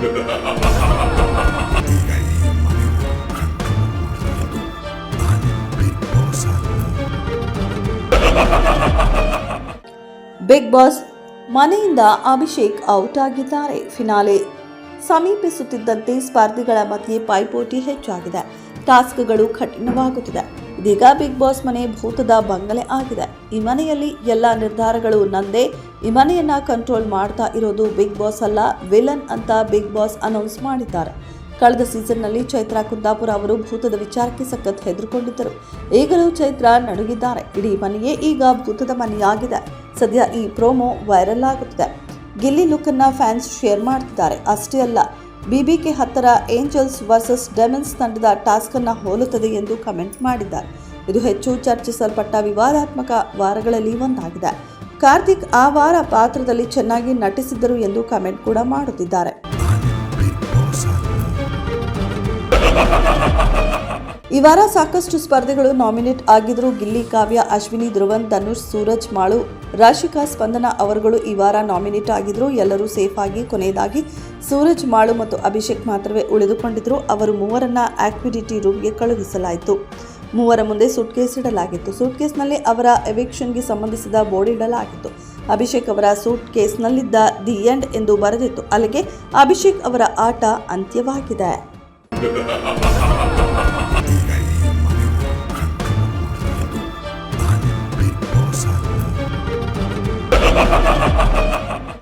ಈಗ ಈ ಮನೆನ ಕಂಟ್ರೋಲ್ ಮಾಡ್ತಿರೋದು ನಾನೇ ಬಿಗ್ ಬಾಸ್ ಅಲ್ಲ. ಬಿಗ್ ಬಾಸ್ ಮನೆಯಿಂದ ಅಭಿಷೇಕ್ ಔಟ್ ಆಗಿದ್ದಾರೆ. ಫಿನಾಲೆ ಸಮೀಪಿಸುತ್ತಿದ್ದಂತೆ ಸ್ಪರ್ಧಿಗಳ ಮಧ್ಯೆ ಪೈಪೋಟಿ ಹೆಚ್ಚಾಗಿದೆ. ಟಾಸ್ಕ್ಗಳು ಕಠಿಣವಾಗುತ್ತಿದೆ. ಇದೀಗ ಬಿಗ್ ಬಾಸ್ ಮನೆ ಭೂತದ ಬಂಗಲೆ ಆಗಿದೆ. ಈ ಮನೆಯಲ್ಲಿ ಎಲ್ಲ ನಿರ್ಧಾರಗಳು ನಂದೇ. ಈ ಮನೆಯನ್ನ ಕಂಟ್ರೋಲ್ ಮಾಡ್ತಾ ಇರೋದು ಬಿಗ್ ಬಾಸ್ ಅಲ್ಲ, ವಿಲನ್ ಅಂತ ಬಿಗ್ ಬಾಸ್ ಅನೌನ್ಸ್ ಮಾಡಿದ್ದಾರೆ. ಕಳೆದ ಸೀಸನ್ನಲ್ಲಿ ಚೈತ್ರ ಕುಂದಾಪುರ ಅವರು ಭೂತದ ವಿಚಾರಕ್ಕೆ ಸಖತ್ ಹೆದರುಕೊಂಡಿದ್ದರು. ಈಗಲೂ ಚೈತ್ರ ನಡುಗಿದ್ದಾರೆ. ಇಡೀ ಮನೆಯೇ ಈಗ ಭೂತದ ಮನೆಯಾಗಿದೆ. ಸದ್ಯ ಈ ಪ್ರೋಮೋ ವೈರಲ್ ಆಗುತ್ತಿದೆ. ಗಿಲ್ಲಿ ಲುಕ್ ಅನ್ನ ಫ್ಯಾನ್ಸ್ ಶೇರ್ ಮಾಡ್ತಿದ್ದಾರೆ. ಅಷ್ಟೇ ಅಲ್ಲ, BBK 10ರ ಏಂಜಲ್ಸ್ ವರ್ಸಸ್ ಡೆಮನ್ಸ್ ತಂಡದ ಟಾಸ್ಕ್ ಅನ್ನ ಹೋಲುತ್ತದೆ ಎಂದು ಕಮೆಂಟ್ ಮಾಡಿದ್ದಾರೆ. ಇದು ಹೆಚ್ಚು ಚರ್ಚಿಸಲ್ಪಟ್ಟ ವಿವಾದಾತ್ಮಕ ವಾರಗಳಲ್ಲಿ ಒಂದಾಗಿದೆ. ಕಾರ್ತಿಕ್ ಆ ವಾರ ಪಾತ್ರದಲ್ಲಿ ಚೆನ್ನಾಗಿ ನಟಿಸಿದ್ದರು ಎಂದು ಕಮೆಂಟ್ ಕೂಡ ಮಾಡುತ್ತಿದ್ದಾರೆ. ಈ ವಾರ ಸಾಕಷ್ಟು ಸ್ಪರ್ಧೆಗಳು ನಾಮಿನೇಟ್ ಆಗಿದ್ರು. ಗಿಲ್ಲಿ, ಕಾವ್ಯ, ಅಶ್ವಿನಿ, ಧ್ರುವನ್, ಧನುಷ್, ಸೂರಜ್, ಮಾಳು, ರಾಶಿಕಾ, ಸ್ಪಂದನ ಅವರುಗಳು ಈ ವಾರ ನಾಮಿನೇಟ್ ಆಗಿದ್ರು. ಎಲ್ಲರೂ ಸೇಫ್ ಆಗಿ ಕೊನೆಯದಾಗಿ ಸೂರಜ್, ಮಾಳು ಮತ್ತು ಅಭಿಷೇಕ್ ಮಾತ್ರವೇ ಉಳಿದುಕೊಂಡಿದ್ರು. ಅವರು ಮೂವರನ್ನ ಆಕ್ಟಿವಿಟಿ ರೂಮ್ಗೆ ಕಳುಹಿಸಲಾಯಿತು. ಮೂವರ ಮುಂದೆ ಸೂಟ್ಕೇಸ್ ಇಡಲಾಗಿತ್ತು. ಸೂಟ್ಕೇಸ್ನಲ್ಲಿ ಅವರ ಎವಿಕ್ಷನ್ಗೆ ಸಂಬಂಧಿಸಿದ ಬೋರ್ಡ್ ಇಡಲಾಗಿತ್ತು. ಅಭಿಷೇಕ್ ಅವರ ಸೂಟ್ ಕೇಸ್ನಲ್ಲಿದ್ದ ದಿ ಎಂಡ್ ಎಂದು ಬರೆದಿತ್ತು. ಅಲ್ಲಿಗೆ ಅಭಿಷೇಕ್ ಅವರ ಆಟ ಅಂತ್ಯವಾಗಿದೆ. ಈಗ ಈ ಮನೆನ ಕಂಟ್ರೋಲ್ ಮಾಡ್ತಿರೋದು ನಾನೇ ಬಿಗ್ ಬಾಸ್ ಅಲ್ಲ.